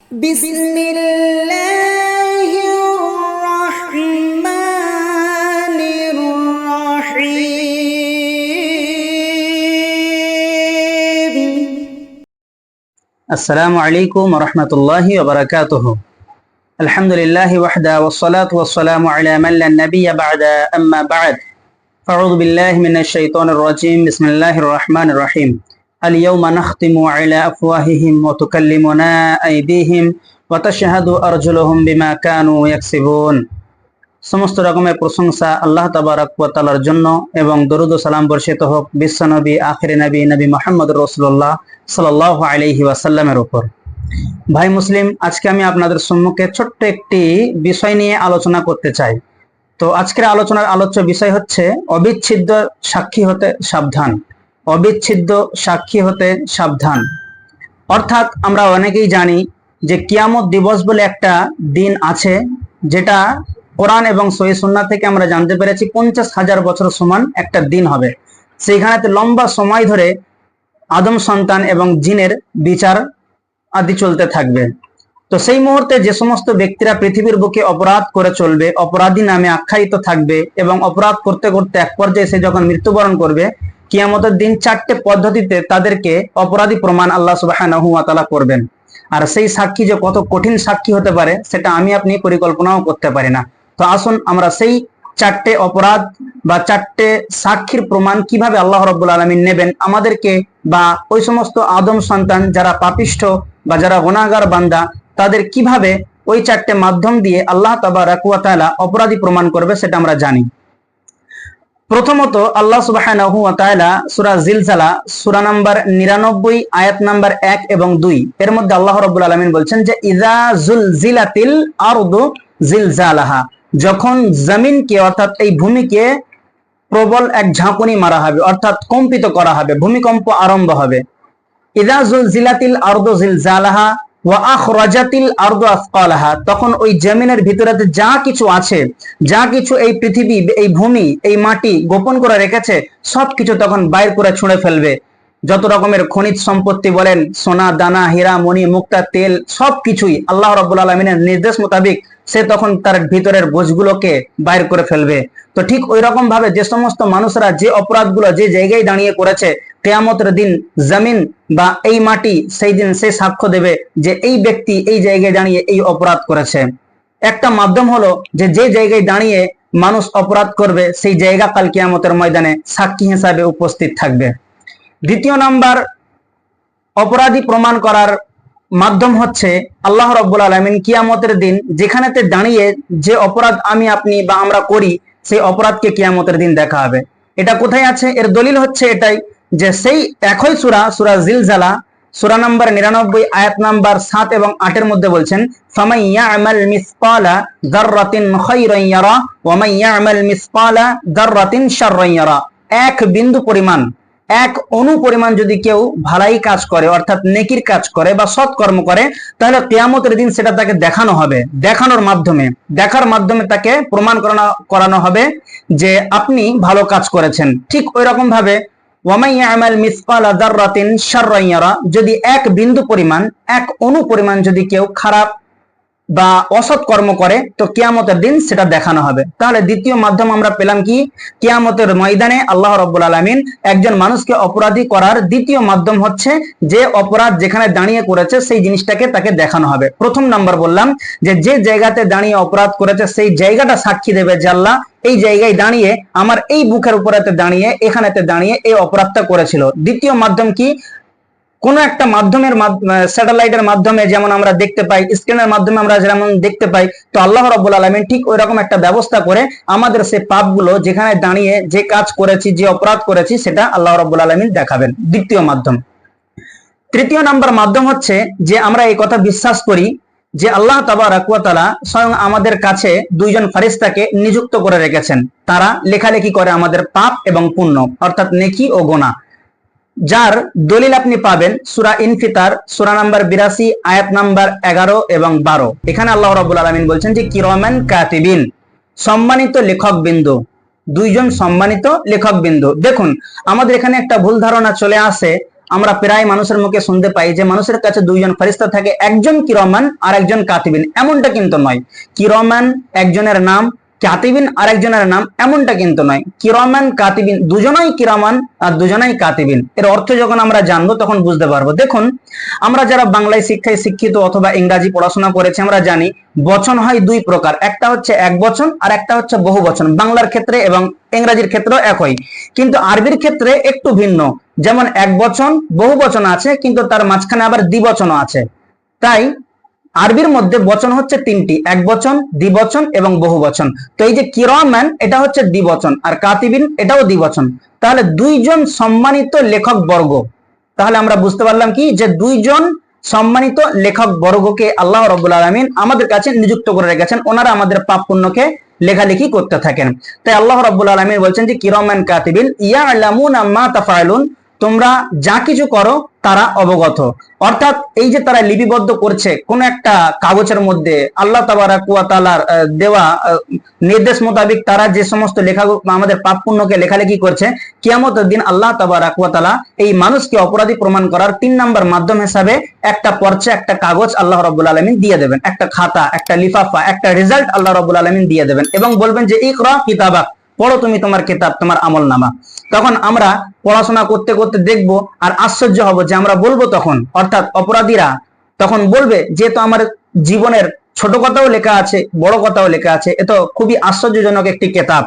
بسم الله الرحمن الرحيم. السلام عليكم ورحمة الله وبركاته. الحمد لله وحده والصلاة والسلام على من لا نبي بعد أما بعد فأعوذ بالله من الشيطان الرجيم. بسم الله الرحمن الرحيم. اليوم نختم على أفواههم وتكلمنا أيديهم وتشهد أرجلهم بما كانوا يكسبون. সমস্ত রকমের প্রশংসা আল্লাহ তাবারক ওয়া তাআলার জন্য এবং দরুদ ও সালাম বর্ষিত হোক বিশ্বনবী আখির নবী নবী মুহাম্মদ রাসূলুল্লাহ সাল্লাল্লাহু আলাইহি ওয়াসাল্লামের উপর। ভাই মুসলিম, আজকে আমি আপনাদের সম্মুখে ছোট্ট একটি বিষয় নিয়ে আলোচনা করতে চাই। তো আজকের আলোচনার আলোচ্য বিষয় হচ্ছে অবিচ্ছেদ্য সাক্ষী হতে সাবধান। অবিচ্ছেদ্য সাক্ষী হতে সাবধান অর্থাৎ আমরা অনেকেই জানি যে কিয়ামত দিবস বলে একটা দিন আছে, যেটা কোরআন এবং সহিহ সুন্নাহ থেকে আমরা জানতে পেরেছি 50,000 বছর সমান একটা দিন হবে। সেইখানেতে লম্বা সময় ধরে আদম সন্তান এবং জিনের বিচার আদি চলতে থাকবে। তো সেই মুহূর্তে যে সমস্ত ব্যক্তিরা পৃথিবীর বুকে অপরাধ করে চলবে, অপরাধী নামে আখ্যায়িত থাকবে এবং অপরাধ করতে করতে এক পর্যায়ে সে যখন মৃত্যুবরণ করবে, কিয়ামতের দিন 4টে পদ্ধতিতে তাদেরকে অপরাধী প্রমাণ আল্লাহ সুবহানাহু ওয়া তাআলা করবেন। আর সেই সাক্ষী যে কত কঠিন সাক্ষী হতে পারে সেটা আমি আপনি পরিকল্পনাও করতে পারি না। তো আসুন আমরা সেই 4টে অপরাধ বা 4টে সাক্ষীর প্রমাণ কিভাবে আল্লাহ রাব্বুল আলামিন নেবেন আমাদেরকে, বা ওই সমস্ত আদম সন্তান যারা পাপিষ্ঠ বা যারা গুনাহগার বান্দা তাদের কিভাবে ওই 4টে মাধ্যম দিয়ে আল্লাহ তাবারক ওয়া তাআলা অপরাধী প্রমাণ করবে সেটা আমরা জানি। প্রথমত আল্লাহ সুবহানাহু ওয়া তাআলা সূরা জিলজালা সূরা নাম্বার 99 আয়াত নাম্বার 1 এবং 2 এর মধ্যে আল্লাহ রাব্বুল আলামিন বলছেন যে ইযা জুলজিলাতিল আরদু জিলজালাহা, যখন জমিনকে অর্থাৎ এই ভূমিকে প্রবল এক ঝাঁকুনি মারা হবে অর্থাৎ কম্পিত করা হবে, ভূমিকম্প আরম্ভ হবে। ইযা জুলজিলাতিল আরদু জিলজালাহা ওয়া আখরাজাতিল আরদু আসকালাহা, তখন ওই জমিনের ভিতরে যা কিছু আছে, যা কিছু এই পৃথিবী, এই ভূমি, এই মাটি গোপন করে রেখেছে সবকিছু তখন বাইর করে ছুঁড়ে ফেলবে। যত রকমের খনিজ সম্পত্তি বলেন, সোনা দানা হীরা মণি মুক্তা তেল সবকিছুই আল্লাহ রাব্বুল আলামিনের নির্দেশ মোতাবেক সে তখন তার ভিতরের বোঝগুলোকে বাইর করে ফেলবে। তো ঠিক ওই রকম ভাবে যে সমস্ত মানুষরা যে অপরাধগুলো যে জায়গায় দাঁড়িয়ে করেছে, কিয়ামতের দিন জমিন বা এই মাটি সেই দিন সে সাক্ষ্য দেবে যে এই ব্যক্তি এই জায়গায় দাঁড়িয়ে এই অপরাধ করেছে। একটা মাধ্যম হলো যে যে জায়গায় দাঁড়িয়ে মানুষ অপরাধ করবে সেই জায়গা কাল কিয়ামতের ময়দানে সাক্ষী হিসাবে উপস্থিত থাকবে। দ্বিতীয় নাম্বার অপরাধী প্রমাণ করার মাধ্যম হচ্ছে আল্লাহ রাব্বুল আলামিন কিয়ামতের দিন যেখানেতে দাঁড়িয়ে যে অপরাধ আমি আপনি বা আমরা করি সেই অপরাধকে কিয়ামতের দিন দেখা হবে। এটা কোথায় আছে? এর দলিল হচ্ছে এটাই যে সেই একই সূরা জিলজালা সূরা নাম্বার 99 আয়াত নাম্বার 7 এবং 8 এর মধ্যে বলছেন ফামান ইয়ামাল মিসকালা যাররাতিন খায়রান ইয়ারা ওয়া মান ইয়ামাল মিসকালা যাররাতিন শাররান ইয়ারা, এক বিন্দু পরিমাণ, এক অণু পরিমাণ যদি কেউ ভালাই কাজ করে অর্থাৎ নেকির কাজ করে বা সৎকর্ম করে, তাহলে কিয়ামতের দিন সেটা তাকে দেখানো হবে। দেখানোর মাধ্যমে, দেখার মাধ্যমে তাকে প্রমাণ করানো হবে যে আপনি ভালো কাজ করেছেন। ঠিক ওই রকম ভাবে ওয়ামান ইয়ামাল মিসকালা যাররাতিন শাররান ইয়ারা, যদি এক বিন্দু পরিমাণ, এক অণু পরিমাণ যদি কেউ খারাপ বা অসৎ কর্ম করে তো কিয়ামতের দিন সেটা দেখানো হবে। তাহলে দ্বিতীয় মাধ্যম আমরা পেলাম কি? কিয়ামতের ময়দানে আল্লাহ রাব্বুল আলামিন একজন মানুষকে অপরাধী করার দ্বিতীয় মাধ্যম হচ্ছে যে অপরাধ যেখানে দাঁড়িয়ে করেছে সেই জিনিসটাকে তাকে দেখানো হবে। প্রথম নাম্বার বললাম যে যে জায়গাতে দাঁড়িয়ে অপরাধ করেছে সেই জায়গাটা সাক্ষী দেবে যে আল্লাহ এই জায়গায় দাঁড়িয়ে আমার এই বুকের উপরেতে দাঁড়িয়ে এখানেতে দাঁড়িয়ে এই অপরাধটা করেছিল। দ্বিতীয় মাধ্যম কি? কোন একটা মাধ্যমের স্যাটেলাইটের মাধ্যমে যেমন আমরা দেখতে পাই, স্ক্রিনের মাধ্যমে আমরা যেমন দেখতে পাই, তো আল্লাহ রাব্বুল আলামিন ঠিক ওই রকম একটা ব্যবস্থা করে আমাদের সেই পাপগুলো যেখানে দাঁড়িয়ে যে কাজ করেছি, যে অপরাধ করেছি সেটা আল্লাহ রাব্বুল আলামিন দেখাবেন। দ্বিতীয় মাধ্যম। তৃতীয় নাম্বার মাধ্যম হচ্ছে যে আমরা এই কথা বিশ্বাস করি যে আল্লাহ তাবারক ওয়া তাআলা স্বয়ং আমাদের কাছে দুইজন ফেরেশতাকে নিযুক্ত করে রেখেছেন। তারা লেখালেখি করে আমাদের পাপ এবং পুণ্য অর্থাৎ নেকি ও গুনাহ, যার দলিল আপনি পাবেন সূরা ইনফিতার সূরা নাম্বার 82 আয়াত নাম্বার 11 এবং 12। এখানে আল্লাহ রাব্বুল আলামিন বলছেন যে কিরামান কাতিবিন, সম্মানিত লেখক বিন্দু, দুইজন সম্মানিত লেখক বিন্দু। দেখুন আমাদের এখানে একটা ভুল ধারণা চলে আসে, আমরা প্রায় মানুষের মুখে শুনতে পাই যে মানুষের কাছে দুইজন ফেরেশতা থাকে, একজন কিরামান আর একজন কাতিবিন। এমনটা কিন্তু নয়। কিরামান একজনের নাম, কাতিবিন আরেকজনের নাম, এমনটা কিন্তু নয়। কিরামান কাতিবিন, দুজনাই কিরামান আর দুজনাই কাতিবিন। এর অর্থ যখন আমরা জানবো তখন বুঝতে পারবো। দেখুন, আমরা যারা বাংলায় শিক্ষায় শিক্ষিত অথবা ইংরাজি পড়াশোনা করেছি, আমরা জানি বচন হয় দুই প্রকার, একটা হচ্ছে এক বচন আর একটা হচ্ছে বহু বচন। বাংলার ক্ষেত্রে এবং ইংরাজির ক্ষেত্রেও একই, কিন্তু আরবির ক্ষেত্রে একটু ভিন্ন। যেমন এক বচন বহু বচন আছে, কিন্তু তার মাঝখানে আবার দ্বিবচনও আছে। তাই আরবির মধ্যে বচন হচ্ছে তিনটি, এক বচন, দ্বিবচন এবং বহু বচন। তো এই যে কিরামান, এটা হচ্ছে দ্বিবচন, আর কাতিবিন এটাও দ্বিবচন। তাহলে দুইজন সম্মানিত লেখক বর্গ। তাহলে আমরা বুঝতে পারলাম কি, যে দুইজন সম্মানিত লেখক বর্গকে আল্লাহ রাব্বুল আলামিন আমাদের কাছে নিযুক্ত করে রেখেছেন। ওনারা আমাদের পাপ পুণ্যকে লেখালেখি করতে থাকেন। তাই আল্লাহ রাব্বুল আলামিন বলছেন যে কিরামান কাতিবিন ইয়ালামুনা মা তাফআলুন, তোমরা যা কিছু করো তারা অবগত। অর্থাৎ এই যে তারা লিপিবদ্ধ করছে কোন একটা কাগজের মধ্যে, আল্লাহ তাবারাক ওয়া তাআলার দেওয়া নির্দেশ মোতাবেক তারা যে সমস্ত লেখা আমাদের পাপ পুণ্যকে লেখালেখি করছে, কিয়ামতের দিন আল্লাহ তাবারাক ওয়া তাআলা এই মানুষকে অপরাধী প্রমাণ করার 3 নম্বর মাধ্যম হিসাবে একটা পর্চা, একটা কাগজ আল্লাহ রাব্বুল আলামিন দিয়ে দেবেন, একটা খাতা, একটা লিফাফা, একটা রেজাল্ট আল্লাহ রাব্বুল আলামিন দিয়ে দেবেন এবং বলবেন যে ইকরা কিতাবাক, পড়ো তুমি তোমার কিতাব, তোমার আমলনামা। তখন আমরা পড়াশোনা করতে করতে দেখব আর আশ্চর্য হব যে আমরা বলবো তখন, অর্থাৎ অপরাধীরা তখন বলবে, যেহেতু আমার জীবনের ছোট কথাও লেখা আছে, বড় কথাও লেখা আছে, এ তো খুবই আশ্চর্যজনক একটি কিতাব,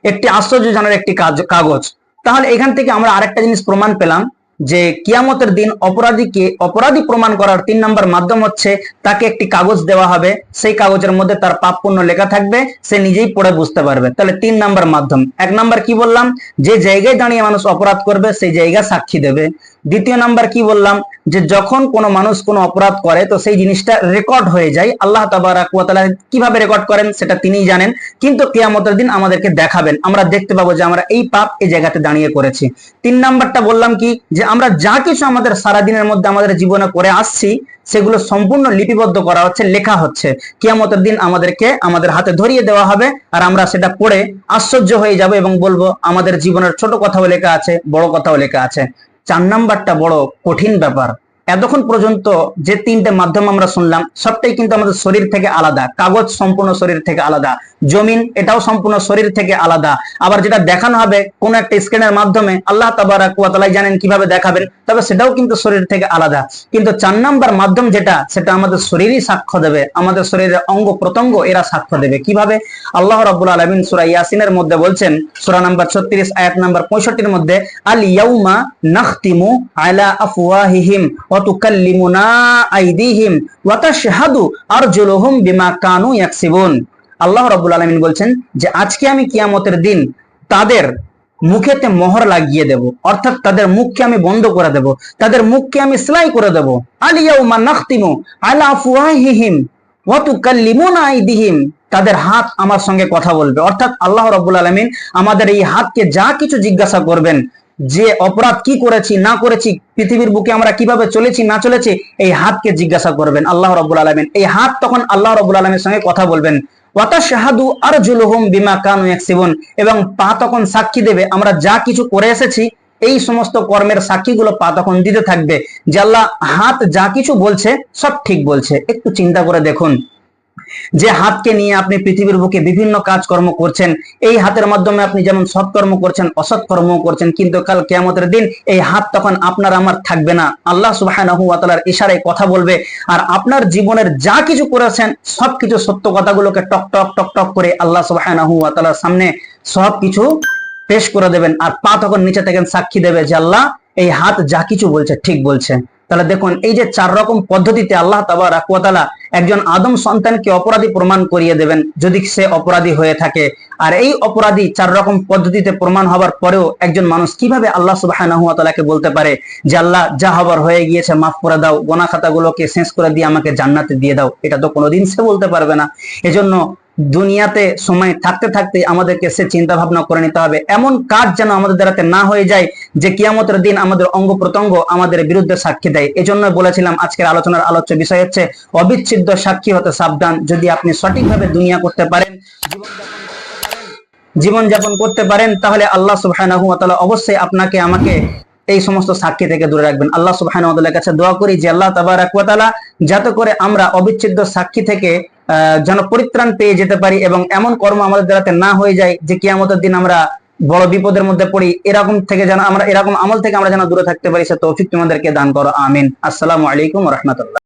একটি আশ্চর্যজনক একটি কাগজ। তাহলে এখান থেকে আমরা আরেকটা জিনিস প্রমাণ পেলাম যে কিয়ামতের দিন অপরাধীকে অপরাধী প্রমাণ করার 3 নম্বর মাধ্যম হচ্ছে তাকে একটি কাগজ দেওয়া হবে, সেই কাগজের মধ্যে তার পাপ পুণ্য লেখা থাকবে, সে নিজেই পড়ে বুঝতে পারবে। তাহলে 3 নম্বর মাধ্যম। 1 নম্বর কি বললাম, যে জায়গায় দাঁড়িয়ে মানুষ অপরাধ করবে সেই জায়গা সাক্ষী দেবে। দ্বিতীয় নাম্বার কি বললাম, যে যখন কোনো মানুষ কোনো অপরাধ করে তো সেই জিনিসটা রেকর্ড হয়ে যায়। আল্লাহ তাবারাক ওয়া তাআলা কিভাবে রেকর্ড করেন সেটা তিনিই জানেন, কিন্তু কিয়ামতের দিন আমাদেরকে দেখাবেন, আমরা দেখতে পাবো যে আমরা এই পাপ এই জায়গাতে দাঁড়িয়ে করেছি। 3 নাম্বারটা বললাম কি, যে আমরা যা কিছু আমাদের সারা দিনের মধ্যে আমাদের জীবনে করে আসছি সেগুলো সম্পূর্ণ লিপিবদ্ধ করা হচ্ছে, লেখা হচ্ছে। কিয়ামতের দিন আমাদেরকে আমাদের হাতে ধরিয়ে দেওয়া হবে আর আমরা সেটা পড়ে আশ্চর্য হয়ে যাব এবং বলবো আমাদের জীবনের ছোট কথাও লেখা আছে, বড় কথাও লেখা আছে। 4 নাম্বারটা বড় কঠিন ব্যাপার। এতক্ষণ পর্যন্ত যে 3টে মাধ্যম আমরা শুনলাম সবটাই কিন্তু আমাদের শরীর থেকে আলাদা। কাগজ সম্পূর্ণ শরীর থেকে আলাদা, জমিন এটাও সম্পূর্ণ শরীর থেকে আলাদা। আবার যেটা দেখানো হবে কোন একটা স্ক্রিনের মাধ্যমে, আল্লাহ তাবারাক ওয়া তাআলা জানেন কিভাবে দেখাবেন, তবে সেটাও কিন্তু শরীর থেকে আলাদা। কিন্তু 4 নাম্বার মাধ্যম যেটা, সেটা আমাদের শরীরই সাক্ষ্য দেবে, আমাদের শরীরের অঙ্গ প্রত্যঙ্গ এরা সাক্ষ্য দেবে। কিভাবে? আল্লাহ রাব্বুল আলামিন সূরা ইয়াসিনের মধ্যে বলছেন, সূরা নাম্বার 36 আয়াত নাম্বার 65 এর মধ্যে, আল ইয়াউমা নাখতিমু আলা আফওয়াহিহিম ওয়া তুকাল্লিমুনা আইদিহিম ওয়া তাশহাদু আরজুলুহুম বিমা কানু ইয়াকসিবুন। আল্লাহ রাব্বুল আলামিন বলছেন যে আজকে আমি কিয়ামতের দিন তাদের মুখেতে মোহর লাগিয়ে দেব, অর্থাৎ তাদের মুখকে আমি বন্ধ করে দেব, তাদের মুখকে আমি সেলাই করে দেব। আল ইয়াউমা নাখতিমু আলা আফওয়াহিহিম ওয়া তুকাল্লিমুনা আইদিহিম, তাদের হাত আমার সঙ্গে কথা বলবে। অর্থাৎ আল্লাহ রাব্বুল আলামিন আমাদের এই হাতকে যা কিছু জিজ্ঞাসা করবেন, যে অপরাধ কি করেছি না করেছি, পৃথিবীর বুকে আমরা কিভাবে চলেছি না চলেছি, এই হাতকে জিজ্ঞাসা করবেন আল্লাহ রাব্বুল আলামিন। এই হাত তখন আল্লাহ রাব্বুল আলামিনের সঙ্গে কথা বলবেন। ওয়া তাশহাদু আরজুলুহুম বিমা কানু ইয়াকসিবুন, এবং পা তখন সাক্ষী দেবে আমরা যা কিছু করে এসেছি, এই সমস্ত কর্মের সাক্ষীগুলো পা তখন দিতে থাকবে যে আল্লাহ, হাত যা কিছু বলছে সব ঠিক বলছে। একটু চিন্তা করে দেখুন, যে হাতকে নিয়ে আপনি পৃথিবীর বুকে বিভিন্ন কাজকর্ম করছেন, এই হাতের মাধ্যমে আপনি যেমন সৎকর্ম করছেন অসৎ কর্ম করছেন, কিন্তু কাল কিয়ামতের দিন এই হাত তখন আপনার আমার থাকবে না, আল্লাহ সুবহানাহু ওয়া তাআলার ইশারায় কথা বলবে। আর আপনার জীবনের যা কিছু করেছেন সবকিছু সত্য কথাগুলোকে টক টক টক টক করে আল্লাহ সুবহানাহু ওয়া তাআলার সামনে সবকিছু পেশ করে দেবেন। আর পা তখন নিচে থেকে সাক্ষী দেবে যে আল্লাহ, এই হাত যা কিছু বলছে ঠিক বলছে। তাহলে দেখুন, এই যে 4 রকম পদ্ধতিতে আল্লাহ তাবারাক ওয়া তাআলা একজন আদম সন্তানকে অপরাধী প্রমাণ করিয়ে দেবেন যদি সে অপরাধী হয়ে থাকে। আর এই অপরাধী 4 রকম পদ্ধতিতে প্রমাণ হবার পরেও একজন মানুষ কিভাবে আল্লাহ সুবহানাহু ওয়া তাআলাকে বলতে পারে যে আল্লাহ, যা হবার হয়ে গিয়েছে মাফ করে দাও, গুনাহ খাতাগুলোকে শেষ করে দিয়ে আমাকে জান্নাতে দিয়ে দাও, এটা তো কোনোদিন সে বলতে পারবে না। এজন্য দুনিয়াতে সময় থাকতে থাকতে আমাদেরকে সে চিন্তা ভাবনা করে নিতে হবে, এমন কাজ যেন আমাদের দ্বারাতে না হয়ে যায় যে কিয়ামতের দিন আমাদের অঙ্গ প্রত্যঙ্গ আমাদের বিরুদ্ধে সাক্ষী দেয়। এজন্য বলেছিলাম আজকের আলোচনার আলোচ্য বিষয় হচ্ছে অবিচ্ছেদ্য সাক্ষী হতে সাবধান। যদি আপনি সঠিকভাবে দুনিয়া করতে পারেন, জীবনযাপন করতে পারেন, তাহলে আল্লাহ সুবহানাহু ওয়া তাআলা অবশ্যই আপনাকে আমাকে এই সমস্ত সাক্ষী থেকে দূরে রাখবেন। আল্লাহ সুবহানাহু ওয়া তাআলার কাছে দোয়া করি যে আল্লাহ তাবারাক ওয়া তাআলা যাতে করে আমরা অবিচ্ছেদ্য সাক্ষী থেকে যেন পরিত্রাণ পেয়ে যেতে পারি এবং এমন কর্ম আমাদের দ্বারাতে না হয়ে যায় যে কিয়ামতের দিন আমরা বড় বিপদের মধ্যে পড়ি, এরকম থেকে যেন আমরা এরকম আমল থেকে আমরা যেন দূরে থাকতে পারি, সে তৌফিক তোমাদেরকে দান করো, আমিন। আসসালামু আলাইকুম ওয়া রাহমাতুল্লাহ।